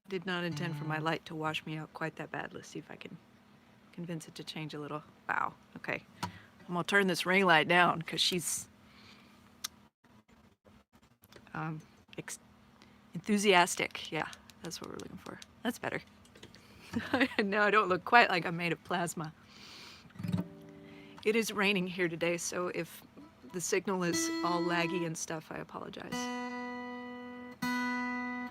did not intend for my light to wash me out quite that bad. Let's see if I can convince it to change a little. Wow. Okay. I'm gonna turn this ring light down because she's um, enthusiastic. Yeah, that's what we're looking for. That's better. Now I don't look quite like I'm made of plasma. It is raining here today, so if the signal is all laggy and stuff, I apologize. I'm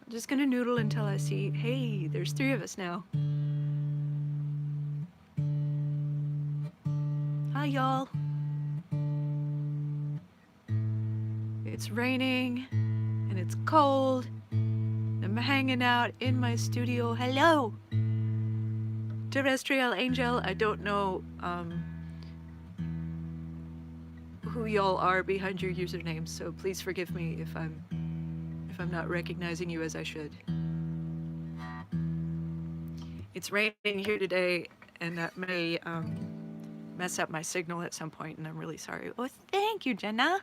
just gonna noodle until I see, hey, there's 3 of us now. Hi, y'all. It's raining and it's cold. I'm hanging out in my studio. Hello, terrestrial angel. I don't know who y'all are behind your usernames, so please forgive me if I'm not recognizing you as I should. It's raining here today, and that may mess up my signal at some point, and I'm really sorry. Oh, thank you, Jenna.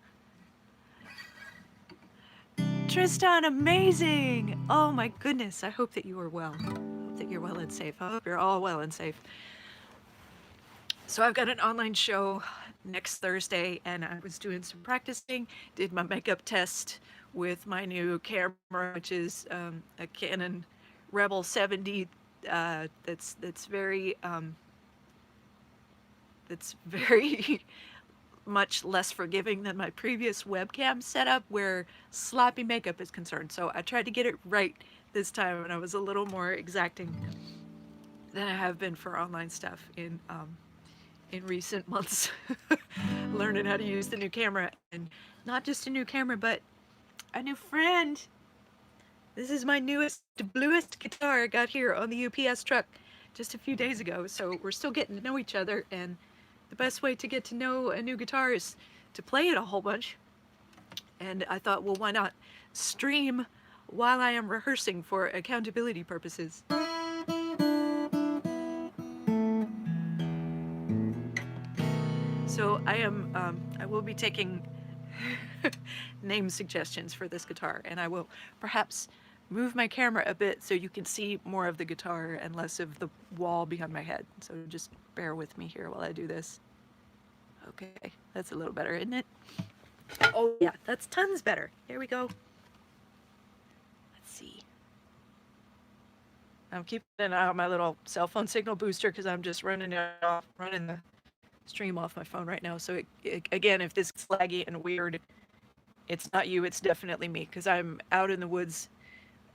Tristan, amazing! Oh my goodness, I hope that you are well. I hope that you're well and safe. I hope you're all well and safe. So I've got an online show next Thursday, and I was doing some practicing, did my makeup test with my new camera, which is a Canon Rebel 70. That's very much less forgiving than my previous webcam setup, where sloppy makeup is concerned. So I tried to get it right this time, and I was a little more exacting than I have been for online stuff in recent months. Learning how to use the new camera, and not just a new camera, but a new friend. This is my newest, bluest guitar I got here on the UPS truck just a few days ago. So we're still getting to know each other, and the best way to get to know a new guitar is to play it a whole bunch. And I thought, well, why not stream while I am rehearsing for accountability purposes? So I will be taking name suggestions for this guitar, and I will perhaps move my camera a bit so you can see more of the guitar and less of the wall behind my head. So just bear with me here while I do this. Okay, that's a little better, isn't it? Oh yeah, that's tons better. Here we go. Let's see. I'm keeping an eye on my little cell phone signal booster because I'm just running the stream off my phone right now. So again, if this is laggy and weird, it's not you, it's definitely me, because I'm out in the woods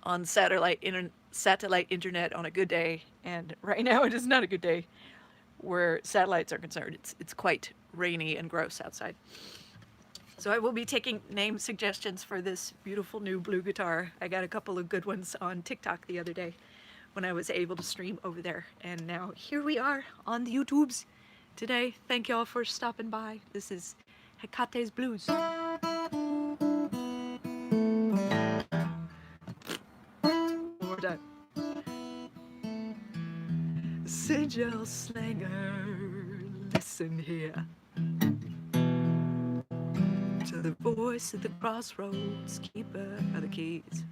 on satellite internet on a good day, and right now it is not a good day where satellites are concerned. It's quite rainy and gross outside. So I will be taking name suggestions for this beautiful new blue guitar. I got a couple of good ones on TikTok the other day when I was able to stream over there, and now here we are on the YouTubes today. Thank y'all for stopping by. This is Hecate's Blues. One more time. Sigil Slanger, listen here to the voice of the crossroads, keeper of the keys.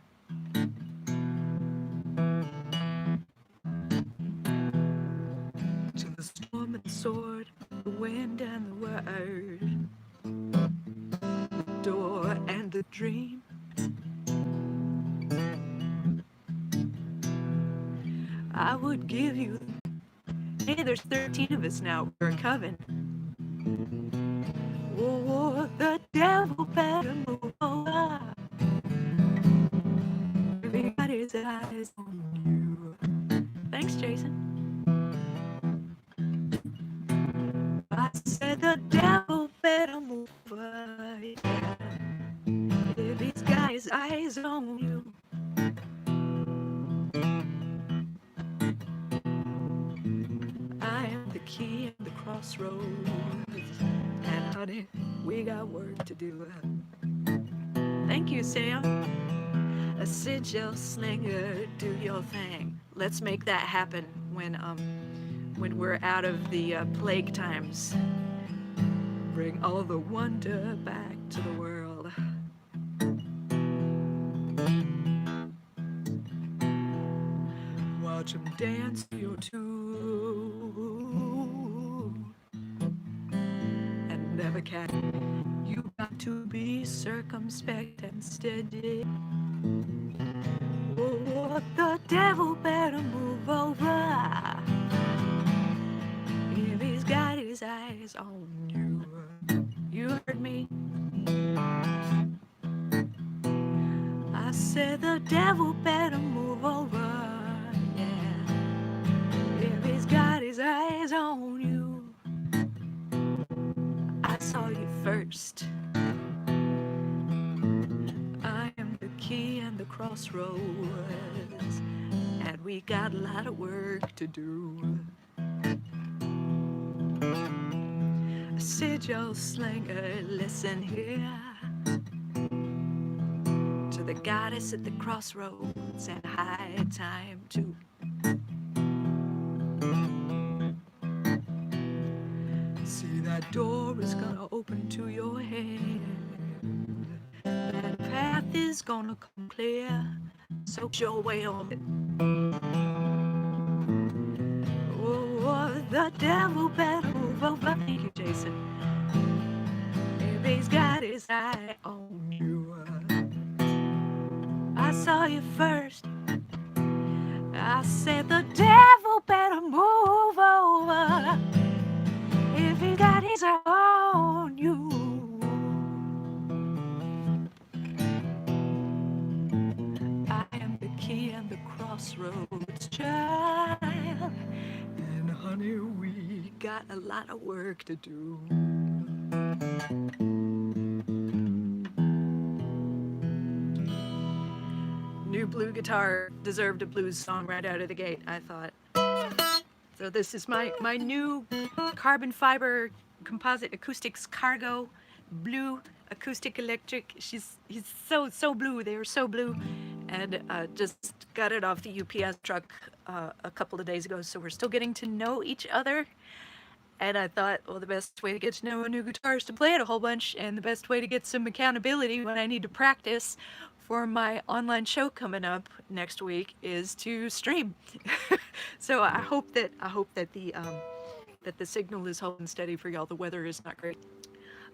To the storm and the sword, the wind and the word, the door and the dream. I would give you. Hey, there's 13 of us now. We're a coven. Oh, the devil better move over. Everybody's eyes on you. Thanks, Jason. I said the devil better move over. Yeah. Everybody's got his eyes on you. I am the key at the crossroads, and honey, we got work to do. Thank you, Sam. A sigil slinger, do your thing. Let's make that happen when we're out of the plague times. Bring all the wonder back to the world. watch them dance to your tune. And never can. You got to be circumspect and steady. Oh, the devil better move over if he's got his eyes on you. You heard me. I said the devil better move over, yeah, if he's got his eyes on you. I saw you first. I am the key and the crossroads, and we got a lot of work to do. Sigil Slinger, listen here to the goddess at the crossroads and high time too. See, that door is gonna open to your head. That path is gonna come clear, so your way on it. Oh, the devil better move over. Thank you, Jason. If he's got his eye on you. I saw you first. I said the devil better move over if he got his eye on you. I am the key and the crossroads child, and honey, we got a lot of work to do. New blue guitar deserved a blues song right out of the gate, I thought. So this is my new carbon fiber composite acoustics Cargo blue acoustic electric. He's so blue. They are so blue, and just got it off the UPS truck a couple of days ago. So we're still getting to know each other. And I thought, well, the best way to get to know a new guitar is to play it a whole bunch, and the best way to get some accountability when I need to practice for my online show coming up next week is to stream. So I hope that the signal is holding steady for y'all. The weather is not great.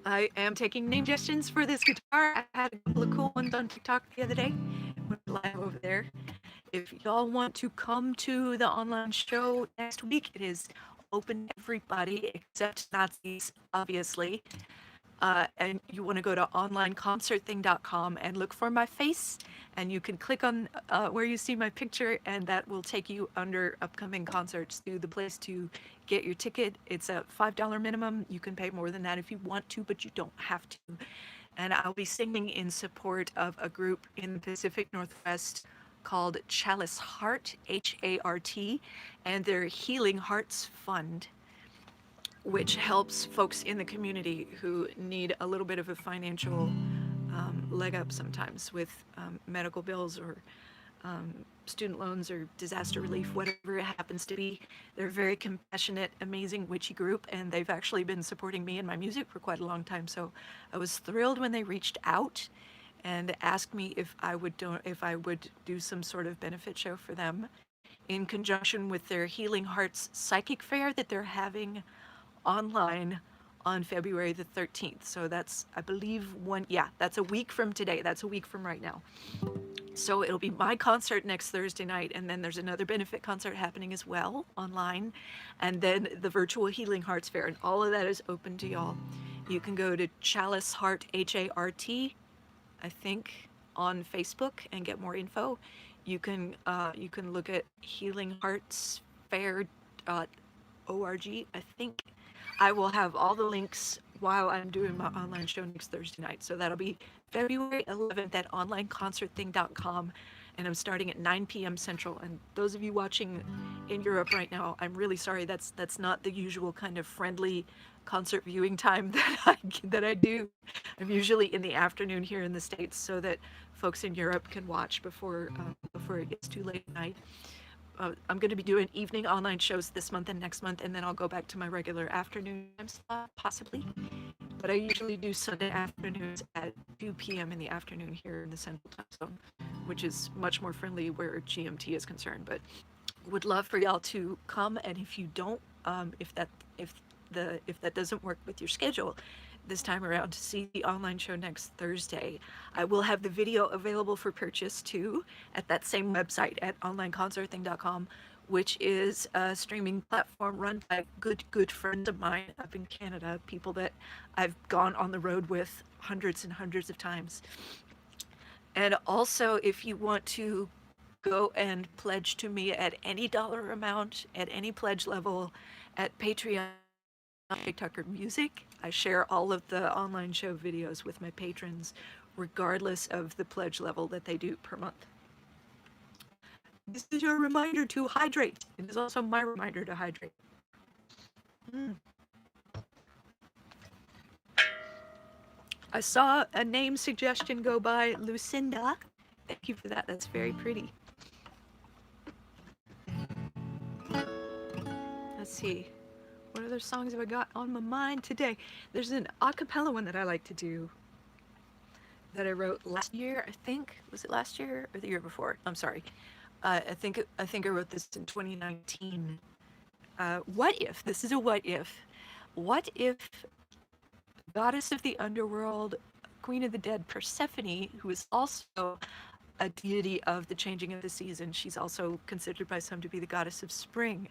I am taking name suggestions for this guitar. I had a couple of cool ones on TikTok the other day. Went live over there. If y'all want to come to the online show next week, it is open to everybody except Nazis, obviously. And you want to go to onlineconcertthing.com and look for my face, and you can click on where you see my picture, and that will take you under upcoming concerts to the place to get your ticket. It's a $5 minimum. You can pay more than that if you want to, but you don't have to. And I'll be singing in support of a group in the Pacific Northwest called Chalice Heart, H-A-R-T, and their Healing Hearts Fund, which helps folks in the community who need a little bit of a financial leg up sometimes with medical bills or student loans or disaster relief, whatever it happens to be. They're a very compassionate, amazing, witchy group, and they've actually been supporting me and my music for quite a long time. So I was thrilled when they reached out and asked me if I would do some sort of benefit show for them in conjunction with their Healing Hearts Psychic Fair that they're having online on February the 13th. So that's, I believe, that's a week from today. That's a week from right now. So it'll be my concert next Thursday night, and then there's another benefit concert happening as well online, and then the virtual Healing Hearts Fair, and all of that is open to y'all. You can go to Chalice Heart, H-A-R-T, I think, on Facebook and get more info. You can look at healingheartsfair.org, I think. I will have all the links while I'm doing my online show next Thursday night. So that'll be February 11th at onlineconcertthing.com, and I'm starting at 9 p.m. Central. And those of you watching in Europe right now, I'm really sorry. That's not the usual kind of friendly concert viewing time that I do. I'm usually in the afternoon here in the States so that folks in Europe can watch before it gets too late at night. I'm going to be doing evening online shows this month and next month, and then I'll go back to my regular afternoon time slot, possibly. But I usually do Sunday afternoons at 2 p.m. in the afternoon here in the Central Time Zone, which is much more friendly where GMT is concerned. But would love for y'all to come, and if you don't, if if that doesn't work with your schedule this time around, to see the online show next Thursday, I will have the video available for purchase too at that same website at onlineconcerting.com, which is a streaming platform run by good friends of mine up in Canada, people that I've gone on the road with hundreds and hundreds of times. And also, if you want to go and pledge to me at any dollar amount, at any pledge level, at Patreon, Tucker Music. I share all of the online show videos with my patrons, regardless of the pledge level that they do per month. This is your reminder to hydrate. It is also my reminder to hydrate. I saw a name suggestion go by, Lucinda. Thank you for that. That's very pretty. Let's see. What other songs have I got on my mind today? There's an a cappella one that I like to do that I wrote last year, I think. Was it last year or the year before? I'm sorry. I think I wrote this in 2019. What if? This is a what if. What if goddess of the underworld, queen of the dead, Persephone, who is also a deity of the changing of the season, she's also considered by some to be the goddess of spring.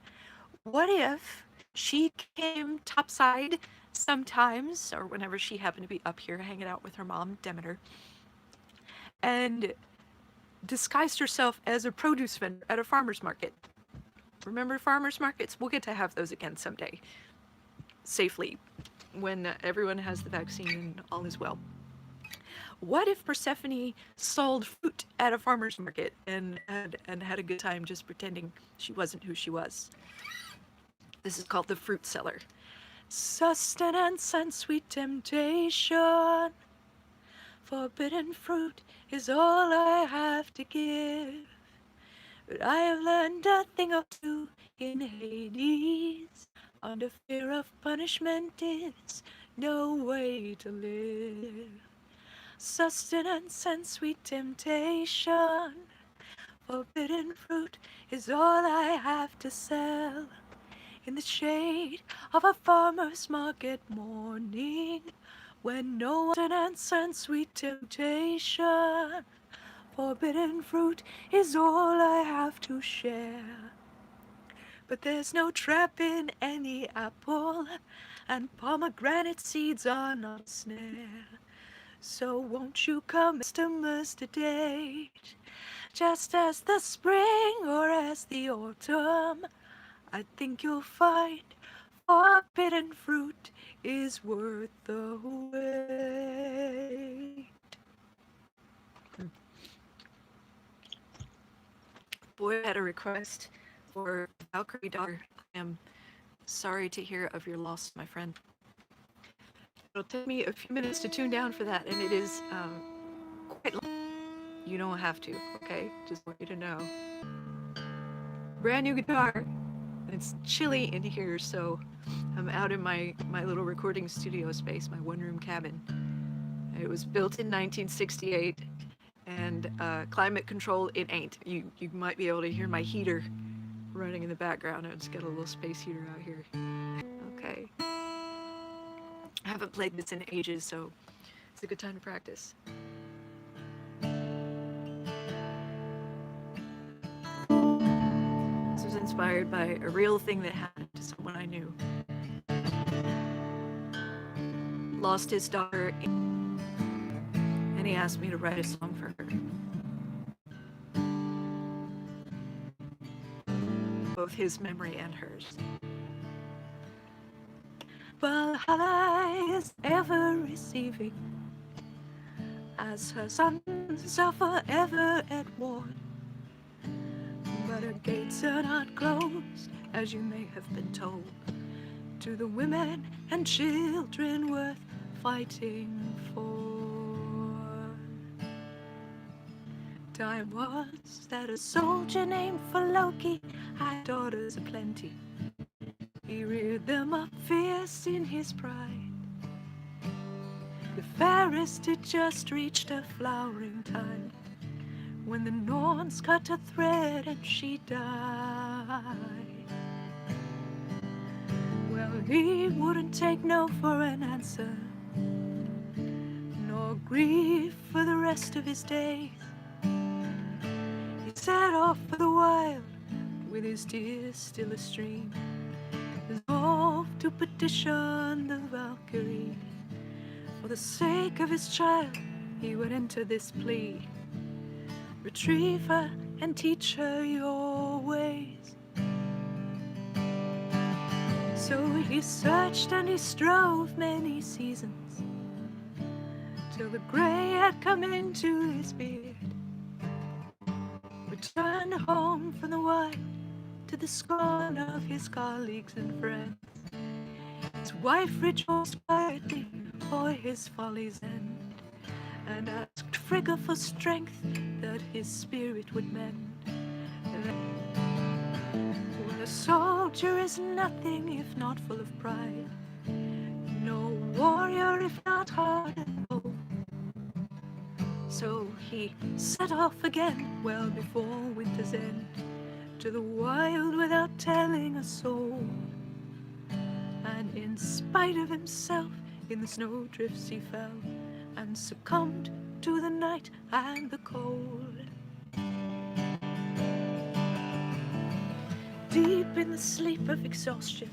What if she came topside sometimes, or whenever she happened to be up here hanging out with her mom, Demeter, and disguised herself as a produce vendor at a farmer's market? Remember farmers markets? We'll get to have those again someday, safely, when everyone has the vaccine and all is well. What if Persephone sold fruit at a farmer's market and had a good time just pretending she wasn't who she was? This is called the fruit cellar. Sustenance and sweet temptation, forbidden fruit is all I have to give. But I have learned a thing or two in Hades. Under fear of punishment is no way to live. Sustenance and sweet temptation, forbidden fruit is all I have to sell. In the shade of a farmer's market morning, when no sustenance and sweet temptation, forbidden fruit is all I have to share. But there's no trap in any apple, and pomegranate seeds are not a snare. So won't you come, Mr. Date, just as the spring or as the autumn? I think you'll find forbidden fruit is worth the wait. Boy, I had a request for Valkyrie daughter. I am sorry to hear of your loss, my friend. It'll take me a few minutes to tune down for that, and it is quite long. You don't have to, okay? Just want you to know. Brand new guitar. It's chilly in here, so I'm out in my little recording studio space, my one-room cabin. It was built in 1968, and climate control it ain't. You might be able to hear my heater running in the background. I just got a little space heater out here. Okay. I haven't played this in ages, so it's a good time to practice. This was inspired by a real thing that happened to someone I knew. Lost his daughter, and he asked me to write a song for her. Both his memory and hers. Valkyrie is ever receiving, as her sons are forever at war. But her gates are not closed, as you may have been told, to the women and children worth fighting for. Time was that a soldier named Loki had daughters aplenty. He reared them up fierce in his pride. The fairest had just reached her flowering time, when the Norns cut a thread and she died. Well, he wouldn't take no for an answer, nor grieve for the rest of his days. He set off for the wild with his tears still a stream, resolved to petition the Valkyrie. For the sake of his child, he would enter this plea: retrieve her and teach her your ways. So he searched and he strove many seasons, till the gray had come into his beard. Returned home from the wild to the scorn of his colleagues and friends. His wife rejoiced quietly for his folly's end, and asked Frigga for strength that his spirit would mend. When a soldier is nothing if not full of pride, no warrior if not hard and bold. So he set off again well before winter's end, to the wild without telling a soul. And in spite of himself, in the snowdrifts he fell, and succumbed to the night and the cold. Deep in the sleep of exhaustion,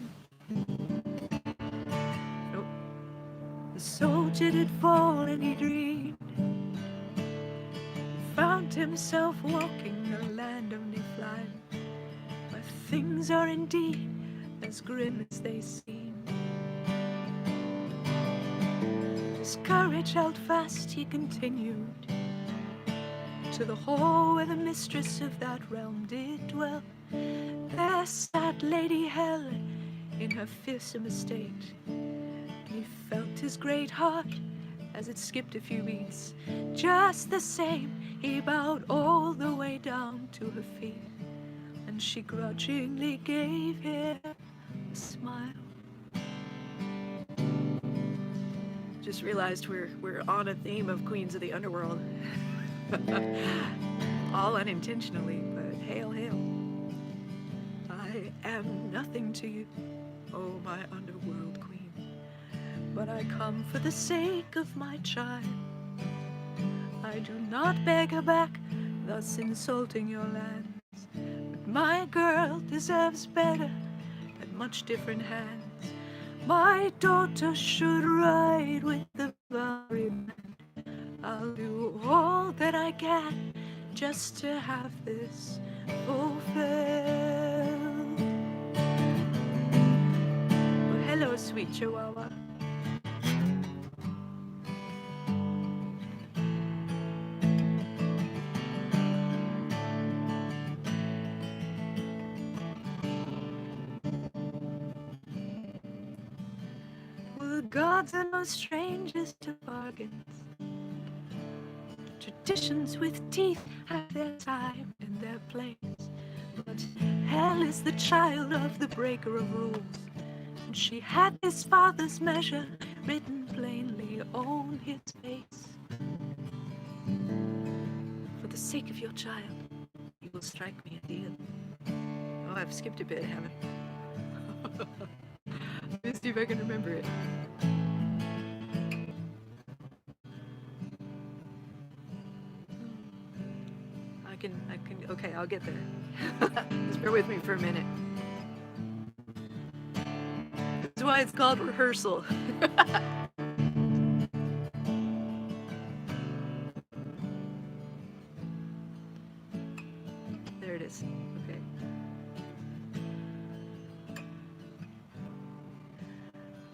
the soldier did fall and he dreamed. He found himself walking a land of Niflheim, where things are indeed as grim as they seem. His courage held fast, he continued to the hall where the mistress of that realm did dwell. There sat Lady Helen in her fearsome estate. He felt his great heart as it skipped a few beats. Just the same, he bowed all the way down to her feet, and she grudgingly gave him a smile. Just realized we're on a theme of Queens of the Underworld. All unintentionally, but hail, hail. I am nothing to you, oh my underworld queen, but I come for the sake of my child. I do not beg her back, thus insulting your lands, but my girl deserves better at much different hands. My daughter should ride with the Valkyrie band. I'll do all that I can just to have this fulfilled. Well, hello, sweet Chihuahua. Well, the gods are no strangers to bargains. Traditions with teeth have their time and their place, but hell is the child of the breaker of rules, and she had his father's measure written plainly on his face. For the sake of your child, you will strike me a deal. Oh, I've skipped a bit, haven't I? Let me see if I can remember it. I can, okay, I'll get there. Just bear with me for a minute. That's why it's called rehearsal. There it is, okay.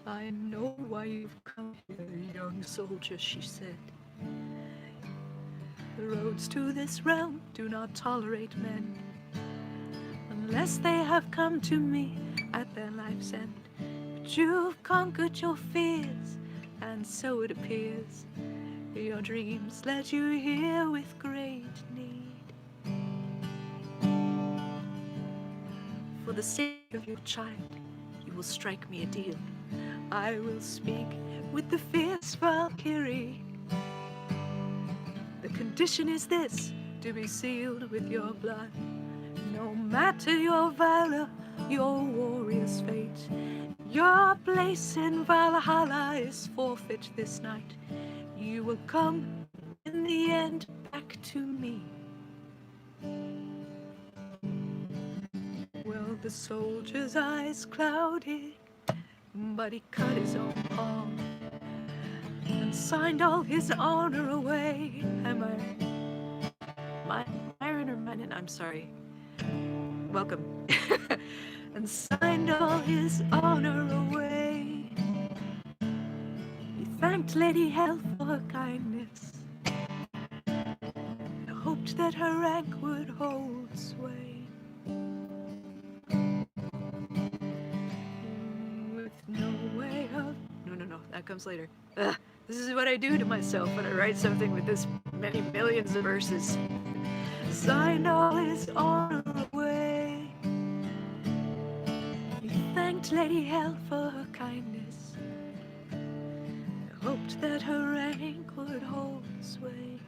I know why you've come here, young soldier, she said. The roads to this realm do not tolerate men, unless they have come to me at their life's end. But you've conquered your fears, and so it appears your dreams led you here with great need. For the sake of your child, you will strike me a deal. I will speak with the fierce Valkyrie. The condition is this: to be sealed with your blood. No matter your valor, your warrior's fate, your place in Valhalla is forfeit this night. You will come in the end back to me. Well, the soldier's eyes clouded, but he cut his own palm and signed all his honor away. Am I Myron or Menon? I'm sorry. Welcome. And signed all his honor away. He thanked Lady Hell for her kindness and hoped that her rank would hold sway. With no way of... No, that comes later. Ugh, this is what I do to myself when I write something with this many millions of verses. Signed all his honor away. He thanked Lady Hell for her kindness and hoped that her rank would hold sway.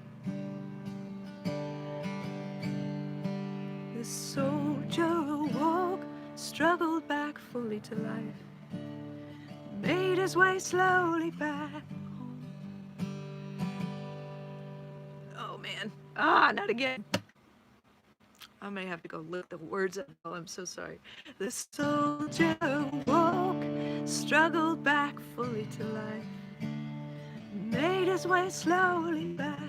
The soldier awoke, struggled back fully to life, made his way slowly back home. Oh man, not again. I may have to go look the words up. Oh, I'm so sorry. The soldier awoke, struggled back fully to life, made his way slowly back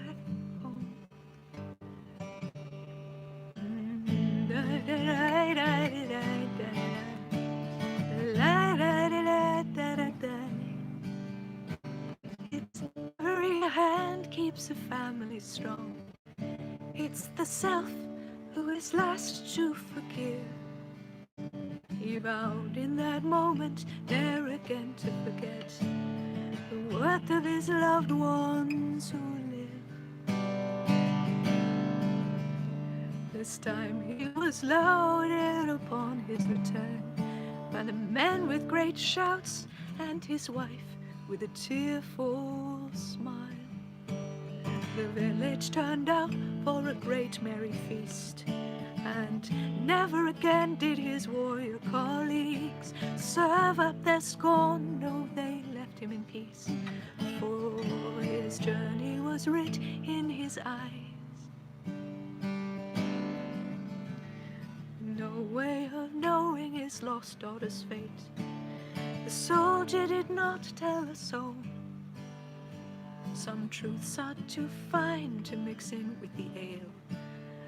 home. It's every hand keeps a family strong. It's the self who is last to forgive. He vowed in that moment ne'er again to forget the worth of his loved ones who live. This time he was loaded upon his return by the men with great shouts and his wife with a tearful smile. The village turned out for a great merry feast, and never again did his warrior colleagues serve up their scorn. No, they left him in peace, for his journey was writ in his eyes. No way of knowing his lost daughter's fate. The soldier did not tell a soul. Some truths are too fine to mix in with the ale,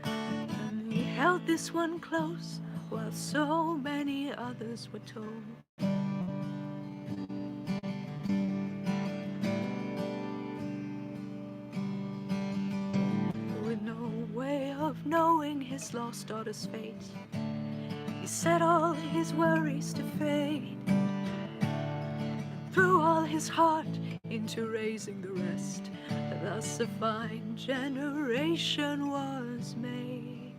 and he held this one close while so many others were told. With no way of knowing his lost daughter's fate, he set all his worries to fade, and threw all his heart into raising the rest. Thus a fine generation was made.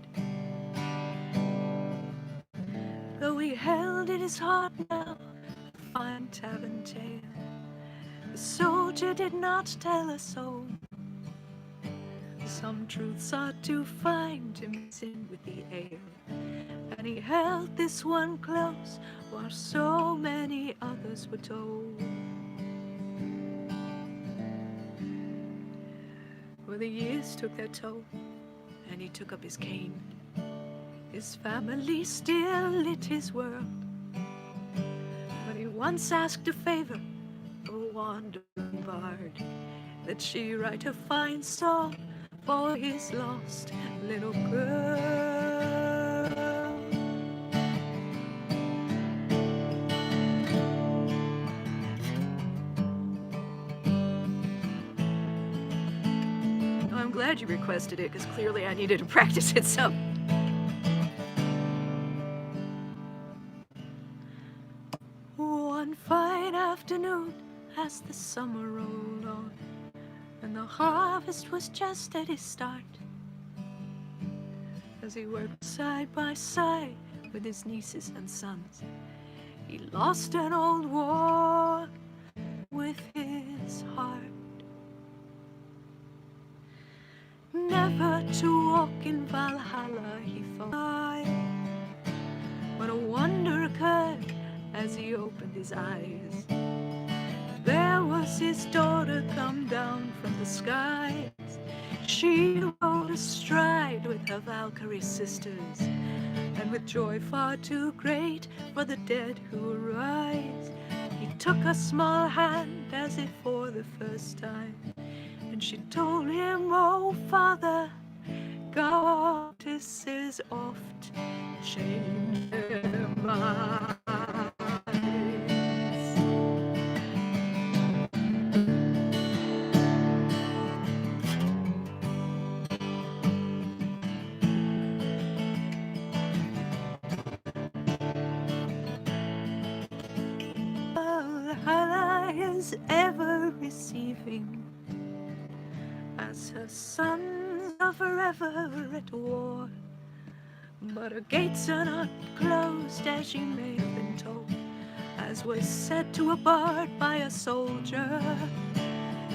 Though he held in his heart now a fine tavern tale, the soldier did not tell a soul. Some truths are too fine to mix in with the ale, and he held this one close while so many others were told. Well, the years took their toll, and he took up his cane. His family still lit his world, but he once asked a favor of a wandering bard, that she write a fine song for his lost little girl. I'm glad you requested it, because clearly I needed to practice it some. One fine afternoon, as the summer rolled on, and the harvest was just at its start, as he worked side by side with his nieces and sons, he lost an old war with his heart. Never never to walk in Valhalla, he thought. But a wonder occurred as he opened his eyes. There was his daughter come down from the skies. She rode astride with her Valkyrie sisters, and with joy far too great for the dead who arise, he took her small hand as if for the first time, and she told him, "Oh, Father, goddesses oft change their minds." Valhalla is ever receiving, as her sons are forever at war. But her gates are not closed, as you may have been told, as was said to a bard by a soldier.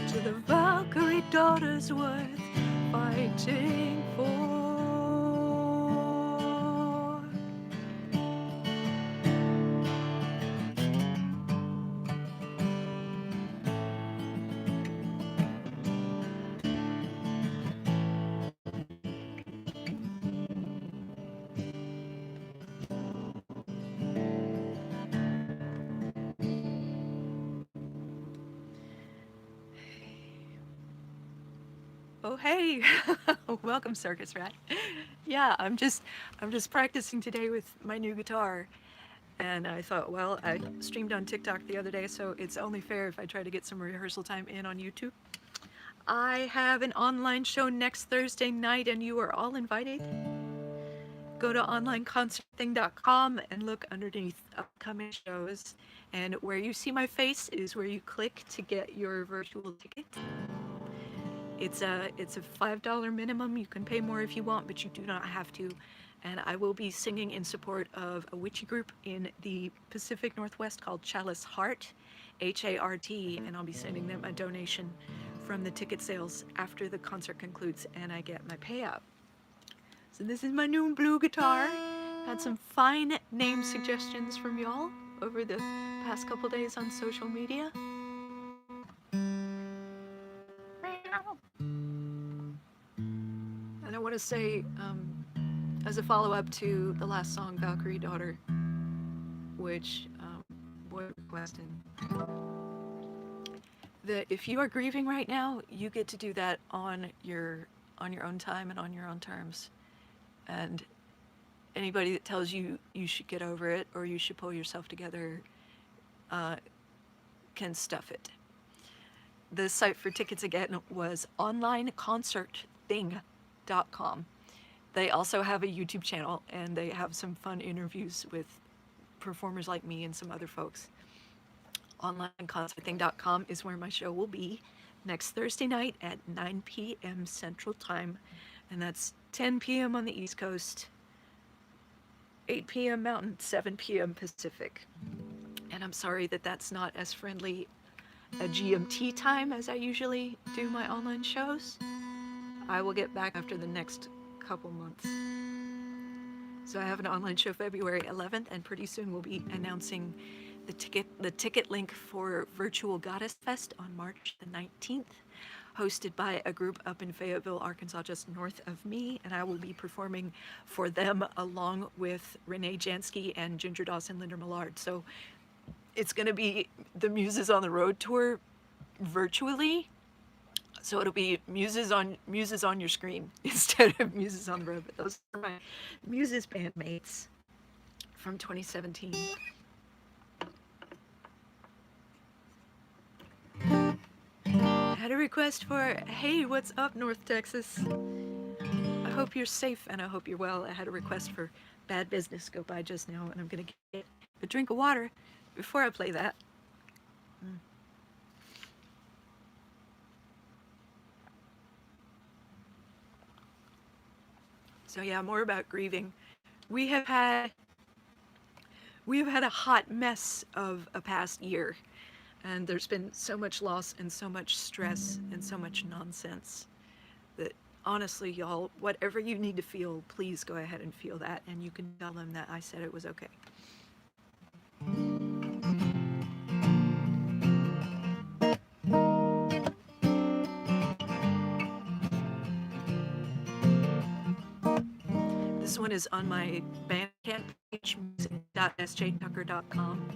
To the Valkyrie daughters worth fighting for. Oh hey, welcome Circus Rat. Yeah, I'm just practicing today with my new guitar, and I thought, well, I streamed on TikTok the other day, so it's only fair if I try to get some rehearsal time in on YouTube. I have an online show next Thursday night, and you are all invited. Go to onlineconcertthing.com and look underneath upcoming shows, and where you see my face is where you click to get your virtual ticket. It's a $5 minimum. You can pay more if you want, but you do not have to. And I will be singing in support of a witchy group in the Pacific Northwest called Chalice Heart, H-A-R-T, and I'll be sending them a donation from the ticket sales after the concert concludes and I get my payout. So this is my new blue guitar. Had some fine name suggestions from y'all over the past couple days on social media. And I want to say, as a follow-up to the last song, Valkyrie Daughter, which Boy requested, that if you are grieving right now, you get to do that on your own time and on your own terms. And anybody that tells you you should get over it or you should pull yourself together can stuff it. The site for tickets again was onlineconcertthing.com. They also have a YouTube channel, and they have some fun interviews with performers like me and some other folks. Onlineconcertthing.com is where my show will be next Thursday night at 9 p.m. Central Time, and that's 10 p.m. on the East Coast, 8 p.m. Mountain, 7 p.m. Pacific. And I'm sorry that that's not as friendly a GMT time as I usually do my online shows. I will get back after the next couple months. So I have an online show February 11th, and pretty soon we'll be announcing the ticket link for Virtual Goddess Fest on March the 19th, hosted by a group up in Fayetteville, Arkansas, just north of me, and I will be performing for them along with Renee Jansky and Ginger Dawson, Linda Millard. So it's going to be the Muses on the Road tour virtually. So it'll be Muses on your screen instead of Muses on the Road. But those are my Muses bandmates from 2017. I had a request for, hey, what's up, North Texas? I hope you're safe and I hope you're well. I had a request for Bad Business go by just now, and I'm going to get a drink of water before I play that. So yeah, more about grieving. We have had a hot mess of a past year, and there's been so much loss and so much stress and so much nonsense that honestly, y'all, whatever you need to feel, please go ahead and feel that, and you can tell them that I said it was okay. This one is on my Bandcamp page, music.sjtucker.com.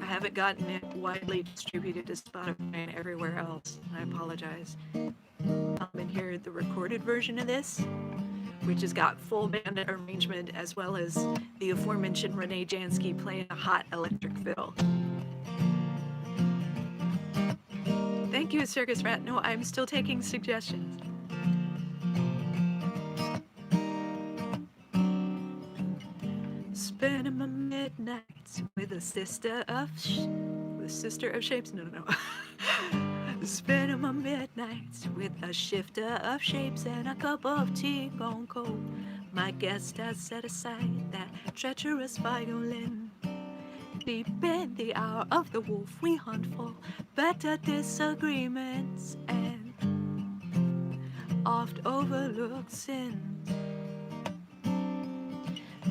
I haven't gotten it widely distributed to Spotify and everywhere else, and I apologize. And here the recorded version of this, which has got full band arrangement as well as the aforementioned Renee Jansky playing a hot electric fiddle. Thank you, Circus Rat. No, I'm still taking suggestions. Spending my midnights with a sister of shapes. No. Spending my midnights with a shifter of shapes and a cup of tea gone cold. My guest has set aside that treacherous violin. Deep in the hour of the wolf, we hunt for better disagreements and oft overlooked sins.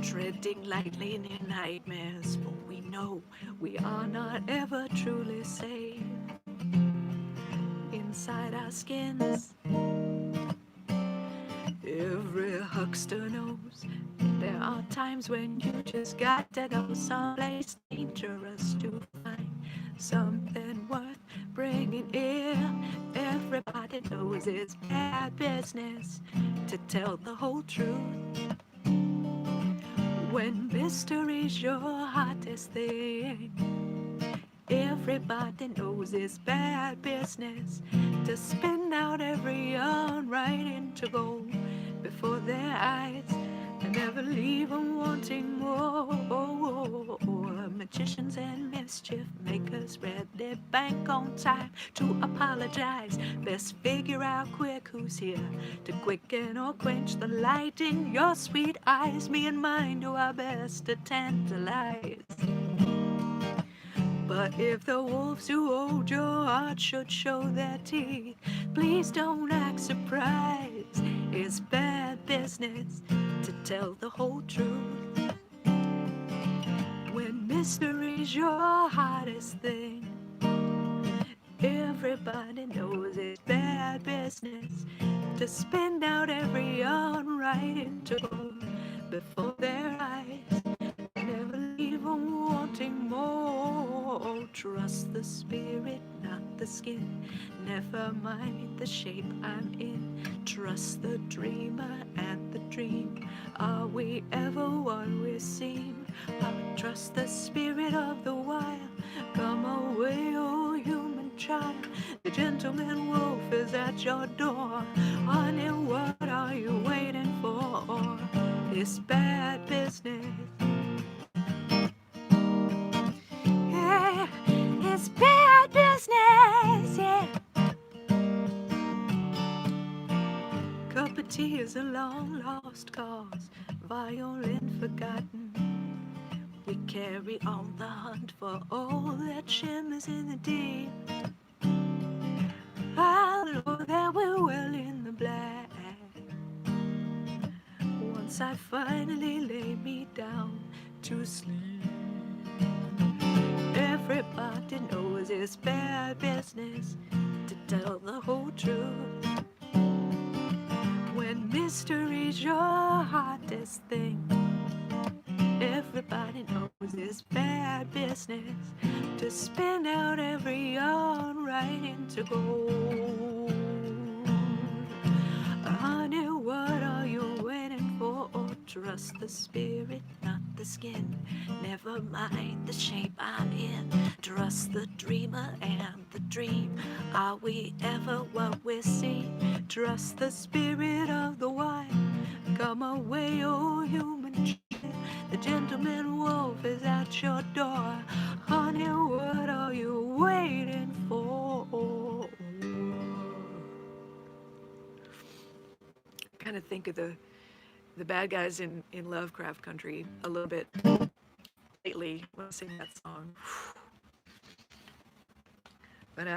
Treading lightly in nightmares, for we know we are not ever truly safe inside our skins. Every huckster knows there are times when you just got to go someplace dangerous to find something worth bringing in. Everybody knows it's bad business to tell the whole truth. When mystery's your hottest thing, everybody knows it's bad business to spin out every yarn right into gold before their eyes and never leave them wanting more. Magicians and mischief makers ready bank on time to apologize. Best figure out quick who's here to quicken or quench the light in your sweet eyes. Me and mine do our best to tantalize. But if the wolves who hold your heart should show their teeth, please don't act surprised. It's bad business to tell the whole truth. When mystery's your hottest thing, everybody knows it's bad business to spin out every yarn right into gold before their eyes. Never leave them wanting more. Trust the spirit, not the skin. Never mind the shape I'm in. Trust the dreamer and the dream. Are we ever what we seem? I trust the spirit of the wild. Come away, oh human child. The gentleman wolf is at your door. Honey, what are you waiting for? It's bad business. Yeah, it's bad business, yeah. Cup of tea is a long lost cause, violin forgotten. We carry on the hunt for all that shimmers in the deep. I know that we're well in the black. Once I finally lay me down to sleep, everybody knows it's bad business to tell the whole truth. When mystery's your hottest thing, everybody knows it's bad business to spin out every yarn right into gold. Honey, what are you waiting for? Trust the spirit, not the skin. Never mind the shape I'm in. Trust the dreamer and the dream. Are we ever what we see? Trust the spirit of the wild. Come away, oh human child. The gentleman wolf is at your door. Honey, what are you waiting for? Kind of think of the bad guys in Lovecraft Country a little bit lately when I sing that song. But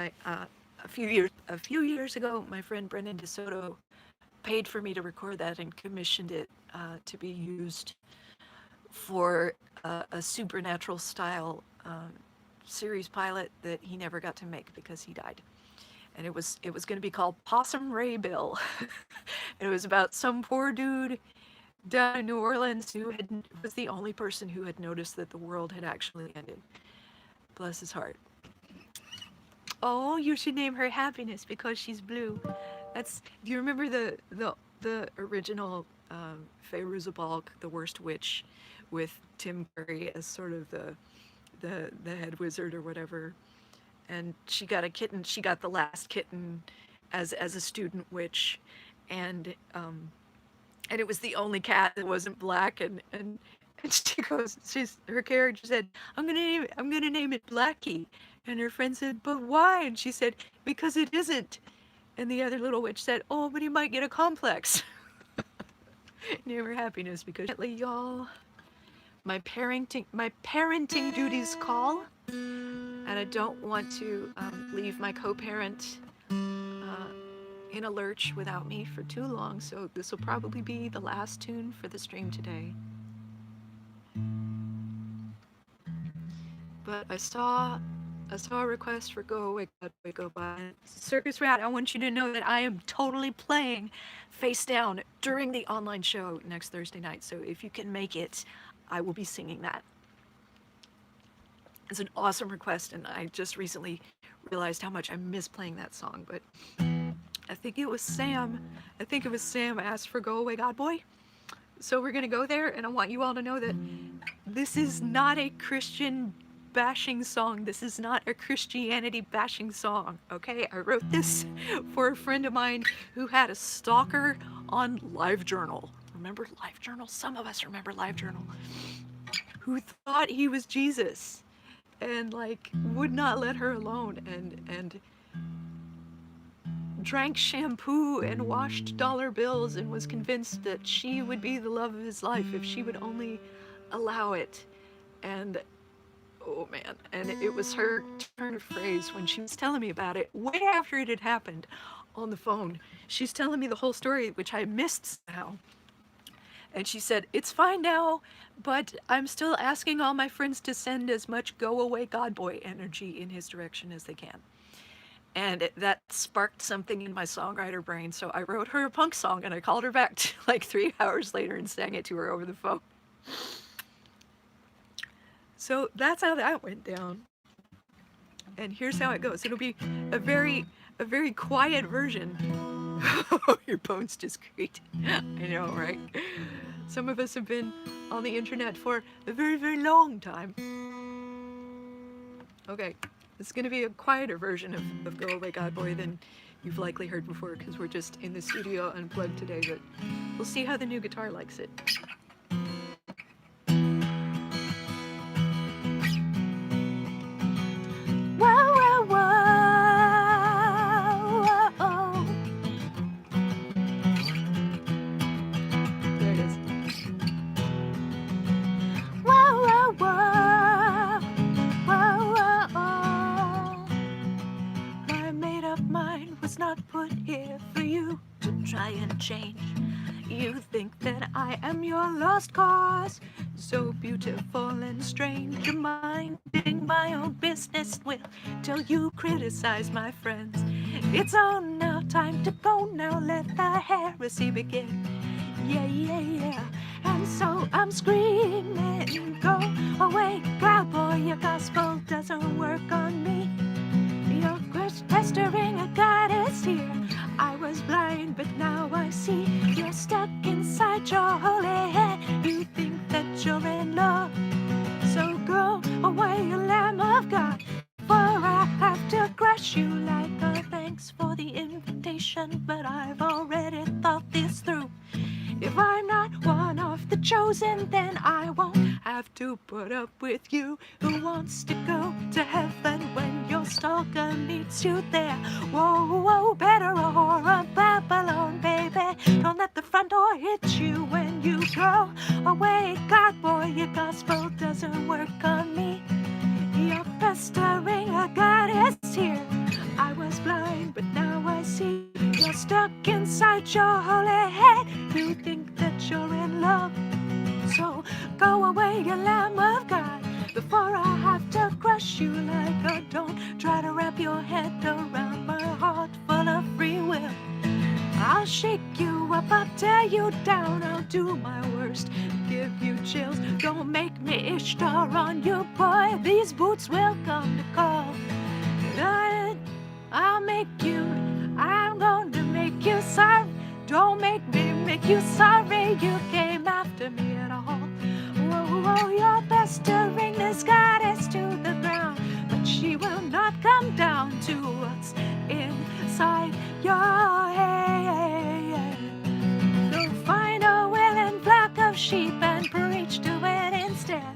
a few years ago, my friend Brendan DeSoto paid for me to record that and commissioned it to be used for a supernatural style series pilot that he never got to make because he died. And it was going to be called Possum Ray Bill. It was about some poor dude down in New Orleans who was the only person who had noticed that the world had actually ended. Bless his heart. Oh, you should name her Happiness because she's blue. Do you remember the original Fairuza Balk, the worst witch, with Tim Curry as sort of the head wizard or whatever? And she got a kitten. She got the last kitten as a student witch, and it was the only cat that wasn't black. And she goes, her character said, I'm gonna name it Blackie. And her friend said, but why? And she said, because it isn't. And the other little witch said, oh, but he might get a complex. Name her Happiness because y'all, my parenting duties call, and I don't want to leave my co-parent in a lurch without me for too long. So this will probably be the last tune for the stream today. But I saw a request for Go Away, God Boy, Go By. Circus Rat, I want you to know that I am totally playing face down during the online show next Thursday night. So if you can make it, I will be singing that. It's an awesome request, and I just recently realized how much I miss playing that song. But I think it was Sam asked for Go Away, God Boy. So we're going to go there, and I want you all to know that this is not a Christian bashing song. This is not a Christianity bashing song, okay? I wrote this for a friend of mine who had a stalker on LiveJournal. Remember LiveJournal? Some of us remember LiveJournal. Who thought he was Jesus and like would not let her alone and drank shampoo and washed dollar bills and was convinced that she would be the love of his life if she would only allow it. And oh man, and it was her turn of phrase when she was telling me about it way after it had happened on the phone. She's telling me the whole story, which I missed somehow. And she said, it's fine now, but I'm still asking all my friends to send as much Go Away God Boy energy in his direction as they can. And that sparked something in my songwriter brain, so I wrote her a punk song, and I called her back like 3 hours later and sang it to her over the phone. So that's how that went down. And here's how it goes. It'll be a very quiet version. Your bones just creaked. I know, right? Some of us have been on the internet for a very long time. Okay, it's going to be a quieter version of Go Away God Boy than you've likely heard before because we're just in the studio unplugged today, but we'll see how the new guitar likes it. Put here for you to try and change. You think that I am your lost cause, so beautiful and strange. You're minding my own business will till you criticize my friends. It's on now, time to go now, let the heresy begin. Yeah. And so I'm screaming, go away, God Boy, your gospel doesn't work on me. Your pestering a goddess here. I was blind, but now I see. You're stuck inside your holy head. You think that you're in love. So go away, you Lamb of God, for I have to crush you like a thanks for the invitation. But I've already thought this through. If I'm not one of the chosen, then I won't have to put up with you. Who wants to go to heaven when your stalker meets you there? Whoa, better a whore of Babylon, baby. Don't let the front door hit you when you go away. God Boy, your gospel doesn't work on me. You're pestering a goddess here. I was blind, stuck inside your holy head. You think that you're in love, so go away, you Lamb of God, before I have to crush you like a don't try to wrap your head around my heart full of free will. I'll shake you up, I'll tear you down, I'll do my worst, give you chills. Don't make me Ishtar on you, boy, these boots will come to call. I'll make you, I'm gonna make you sorry. Don't make me make you sorry you came after me at all. Whoa, whoa, you're pestering this goddess to the ground, but she will not come down to what's inside your head. Go find a willing flock of sheep and preach to it instead.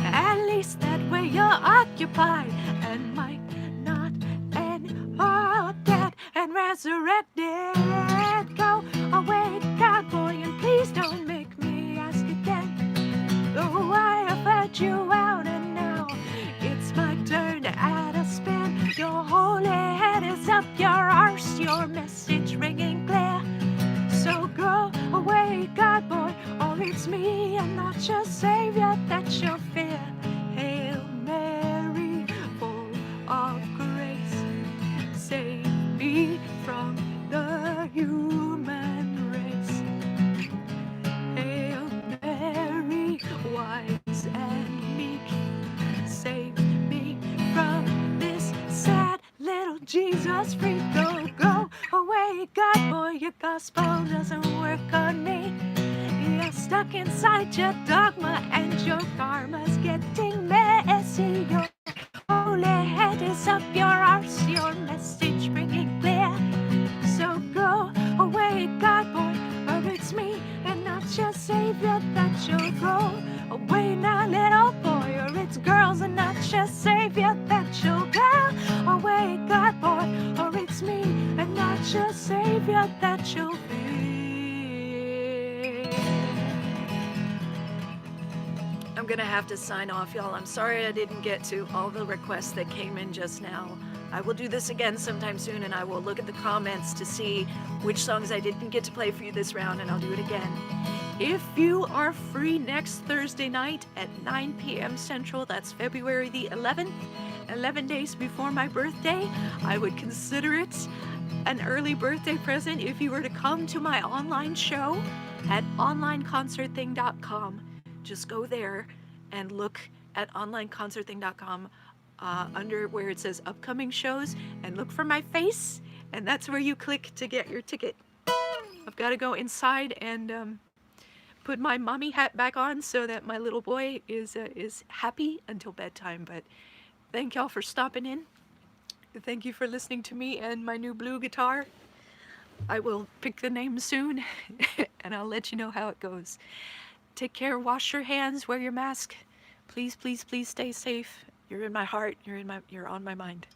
At least that way you're occupied and might not end up dead and resurrected. Go away, cowboy, and please don't make me ask again. Oh, I have heard you out and now it's my turn to add a spin. Your holy head is up your arse, your message ringing clear. So go away, God boy, or it's me and not your savior that you'll fear. Hail Mary, full of grace, save me from the human race. Hail Mary, wise and meek, save me from this sad little Jesus freak. Go away, God boy, your gospel doesn't work on me. You're stuck inside your dogma and your karma's getting messy. Your holy head is up your arse, your message bringing clear. So go away, God boy, or it's me and not your savior that you'll go away now, little boy, or it's girls and not your savior that you'll go away, God boy, or it's me and not your savior that you'll be. I'm gonna have to sign off, y'all. I'm sorry I didn't get to all the requests that came in just now. I will do this again sometime soon, and I will look at the comments to see which songs I didn't get to play for you this round, and I'll do it again. If you are free next Thursday night at 9 p.m. Central, that's February the 11th, 11 days before my birthday, I would consider it an early birthday present if you were to come to my online show at onlineconcertthing.com. Just go there and look at onlineconcertthing.com under where it says upcoming shows and look for my face, and that's where you click to get your ticket. I've got to go inside and put my mommy hat back on so that my little boy is happy until bedtime. But thank y'all for stopping in. Thank you for listening to me and my new blue guitar. I will pick the name soon and I'll let you know how it goes. Take care, wash your hands, wear your mask. Please, please, please stay safe. You're in my heart, you're on my mind.